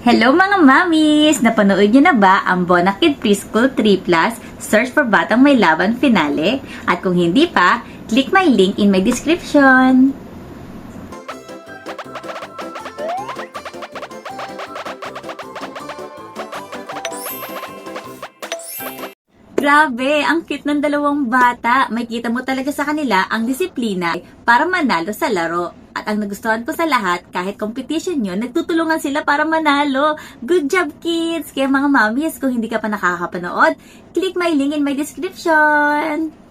Hello mga mamis! Napanood niyo na ba ang Bona Kid Preschool 3 Plus Search for Batang May Laban finale? At kung hindi pa, click my link in my description. Grabe, ang cute ng dalawang bata. Makita mo talaga sa kanila ang disiplina para manalo sa laro. At ang nagustuhan ko sa lahat, kahit competition yun, nagtutulungan sila para manalo. Good job, kids! Kaya mga mommies, kung hindi ka pa nakakapanood, click my link in my description.